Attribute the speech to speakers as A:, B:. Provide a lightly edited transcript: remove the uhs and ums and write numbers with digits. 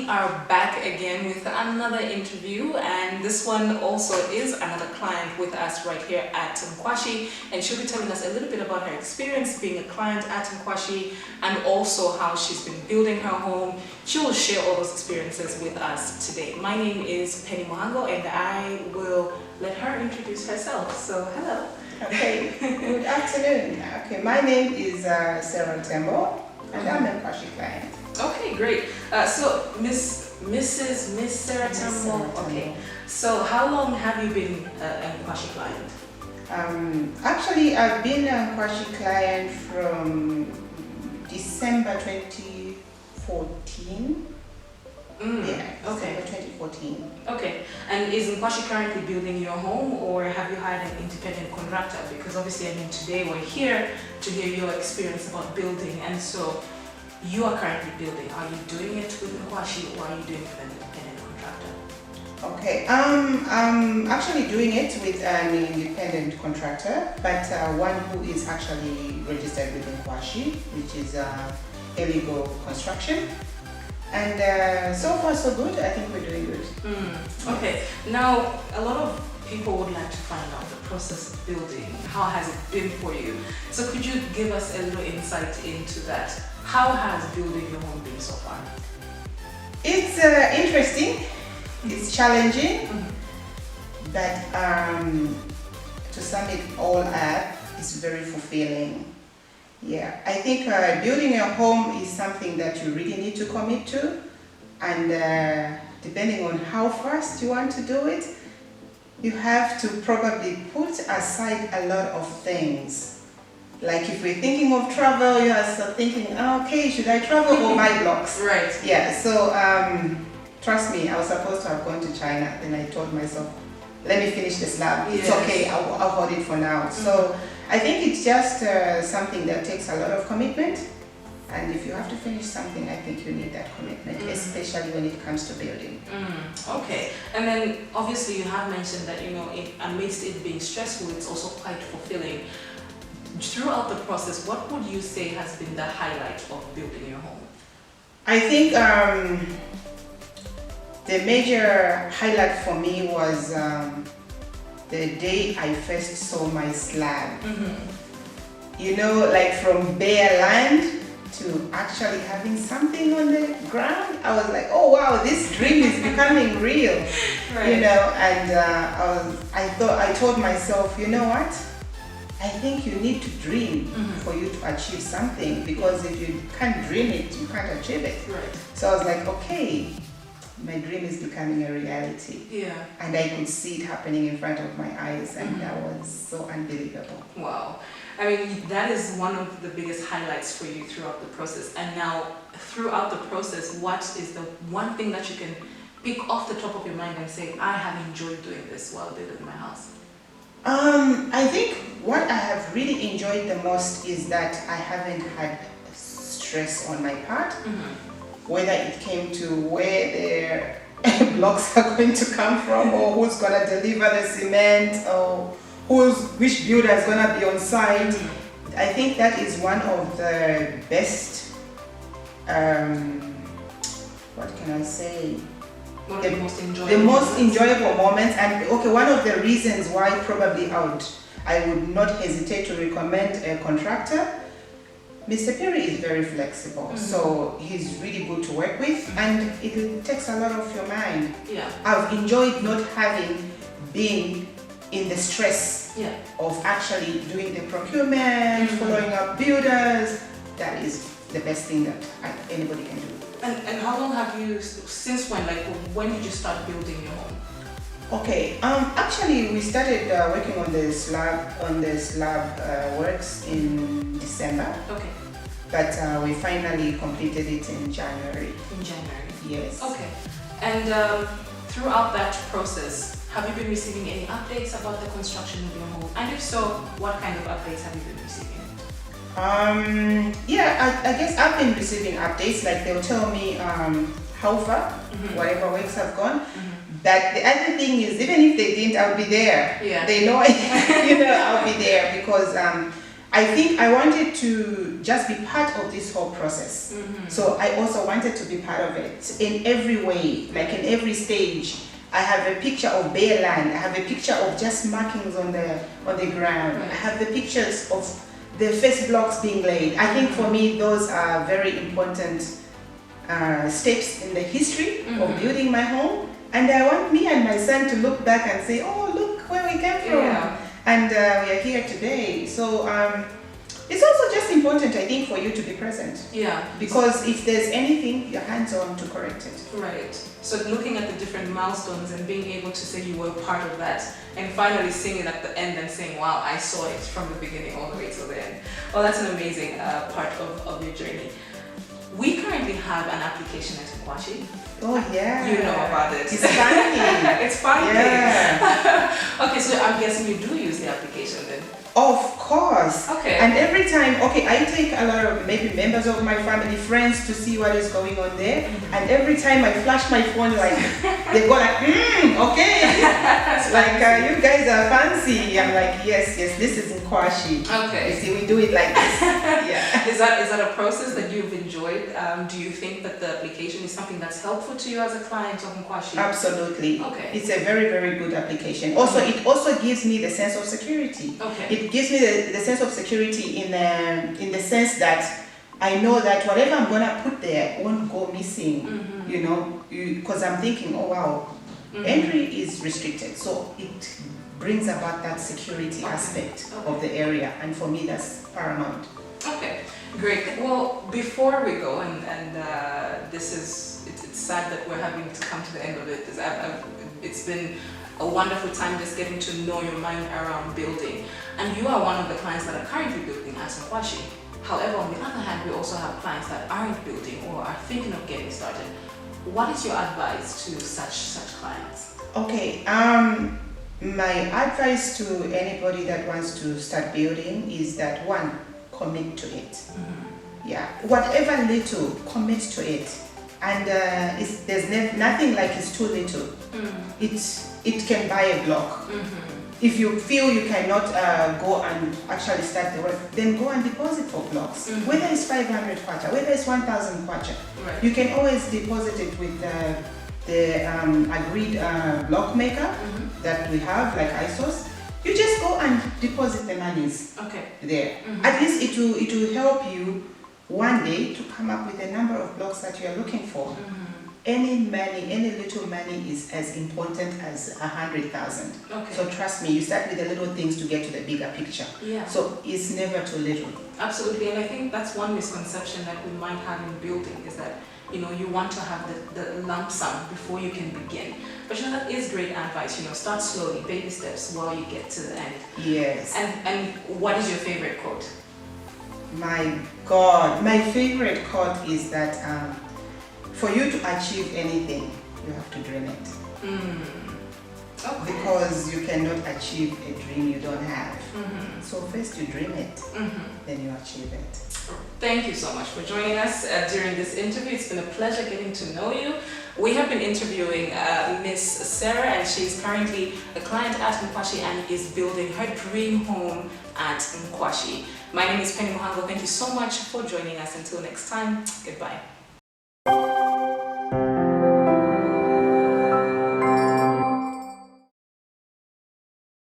A: are back again with another interview, and this one also is another client with us right here at Nkwashi, and she'll be telling us a little bit about her experience being a client at Nkwashi and also how she's been building her home. She will share all those experiences with us today. My name is Penny Mohango, and I will let her introduce herself. So hello.
B: Okay, good afternoon. Okay, my name is Sara Tembo, and I'm a Nkwashi client.
A: Okay, great. So Miss Sara Tembo. Okay. So how long have you been a Nkwashi client?
B: Actually, I've been a Nkwashi client from December 2014. Yeah,
A: okay.
B: December 2014.
A: Okay. And is Nkwashi currently building your home, or have you hired an independent contractor? Because obviously, I mean, today we're here to hear your experience about building, and so you are currently building. Are you doing it with Nkwashi, or are you doing it with an independent contractor?
B: Okay, I'm actually doing it with an independent contractor, but one who is actually registered with Nkwashi, which is illegal construction. And so far so good. I think we're doing good.
A: Okay. Now, a lot of people would like to find out the process of building. How has it been for you? So could you give us a little insight into that? How has building your home been so far?
B: It's interesting. It's challenging. But to sum it all up, it's very fulfilling. Yeah, I think building a home is something that you really need to commit to, and depending on how fast you want to do it, you have to probably put aside a lot of things. Like if we're thinking of travel, you are still thinking, okay, should I travel or buy blocks?
A: Right.
B: Yeah, so trust me, I was supposed to have gone to China, then I told myself, let me finish the slab. It's okay, I'll hold it for now. So I think it's just something that takes a lot of commitment, and if you have to finish something, I think you need that commitment, especially when it comes to building.
A: Okay, and then obviously you have mentioned that, you know, amidst it being stressful, it's also quite fulfilling. Throughout the process, what would you say has been the highlight of building your home?
B: I think the major highlight for me was the day I first saw my slab. You know, like from bare land to actually having something on the ground. I was like, oh wow, this dream is becoming real. Right. You know, and I told myself, you know what? I think you need to dream for you to achieve something, because if you can't dream it, you can't achieve it.
A: Right.
B: So I was like, okay, my dream is becoming a reality.
A: Yeah.
B: And I could see it happening in front of my eyes, and that was so unbelievable.
A: Wow. I mean, that is one of the biggest highlights for you throughout the process. And now, throughout the process, what is the one thing that you can pick off the top of your mind and say, I have enjoyed doing this while building my house?
B: I think what I have really enjoyed the most is that I haven't had stress on my part. Whether it came to where the blocks are going to come from, or who's going to deliver the cement, or which builder is going to be on site. I think that is one of the best, what can I say?
A: The most
B: enjoyable moments. And okay, one of the reasons why probably I would not hesitate to recommend a contractor. Mr. Perry is very flexible, so he's really good to work with, and it takes a lot of your mind.
A: Yeah.
B: I've enjoyed not having been in the stress of actually doing the procurement, following up builders. That is the best thing that anybody can do.
A: And how long have you, since when, like when did you start building your home?
B: Okay, actually we started working on the slab works in December.
A: Okay.
B: But we finally completed it in January.
A: In January?
B: Yes.
A: Okay. And throughout that process, have you been receiving any updates about the construction of your home? And if so, what kind of updates have you been receiving?
B: Yeah, I guess I've been receiving updates, like they'll tell me how far, whatever works have gone. But the other thing is, even if they didn't, I'll be there.
A: Yeah.
B: They know, you know, I'll be there, because I I think I wanted to just be part of this whole process. So I also wanted to be part of it in every way, like in every stage. I have a picture of bare land. I have a picture of just markings on the ground. I have the pictures of the first blocks being laid. I think for me those are very important steps in the history of building my home. And I want me and my son to look back and say, oh, look where we came from.
A: Yeah.
B: And we are here today. So it's also just important, I think, for you to be present.
A: Yeah.
B: Because if there's anything, you're hands-on to correct it.
A: Right. So looking at the different milestones and being able to say you were part of that, and finally seeing it at the end and saying, wow, I saw it from the beginning all the way to the end. Well, that's an amazing part of your journey. We currently have an application at Nkwashi.
B: Oh yeah.
A: You know about it.
B: It's funny.
A: It's funny.
B: Yeah.
A: Okay, so I'm guessing you do use the application then.
B: Of course.
A: Okay.
B: And every time, I take a lot of maybe members of my family, friends to see what is going on there. And every time I flash my phone, like they go like, okay. It's like you guys are fancy. I'm like, yes, this is Nkwashi.
A: Okay.
B: You see, we do it like this. Yeah.
A: Is that a process that you've enjoyed? Do you think that the application is something that's helpful to you as a client of Nkwashi?
B: Absolutely.
A: Okay.
B: It's a very, very good application. Also, it also gives me the sense of security.
A: Okay.
B: It gives me the sense of security in the sense that I know that whatever I'm gonna put there won't go missing. You know, because I'm thinking, oh wow, entry is restricted, so it brings about that security aspect of the area, and for me that's paramount.
A: Okay, great. Well, before we go, and this is it's sad that we're having to come to the end of it. It's been a wonderful time just getting to know your mind around building. And you are one of the clients that are currently building at Nkwashi. However, on the other hand, we also have clients that aren't building or are thinking of getting started. What is your advice to such clients?
B: Okay, my advice to anybody that wants to start building is that one, commit to it. Yeah, whatever little, commit to it. And there's nothing like it's too little. It can buy a block. If you feel you cannot go and actually start the work, then go and deposit for blocks. Whether it's 500 kwacha, whether it's 1,000 kwacha, you can always deposit it with the agreed block maker that we have, like ISOs. You just go and deposit the monies there. At least it will help you one day to come up with a number of blocks that you are looking for. Any little money is as important as 100,000. So trust me, you start with the little things to get to the bigger picture. So it's never too little.
A: Absolutely, and I think that's one misconception that we might have in building is that you want to have the lump sum before you can begin. But that is great advice. Start slowly, baby steps while you get to the end.
B: Yes.
A: And what is your favorite quote?
B: My God, my favorite quote is that for you to achieve anything, you have to dream it. Because you cannot achieve a dream you don't have. So first you dream it, then you achieve it.
A: Thank you so much for joining us during this interview. It's been a pleasure getting to know you. We have been interviewing Miss Sara, and she's currently a client at Nkwashi and is building her dream home at Nkwashi. My name is Penny Muhango. Thank you so much for joining us. Until next time, goodbye.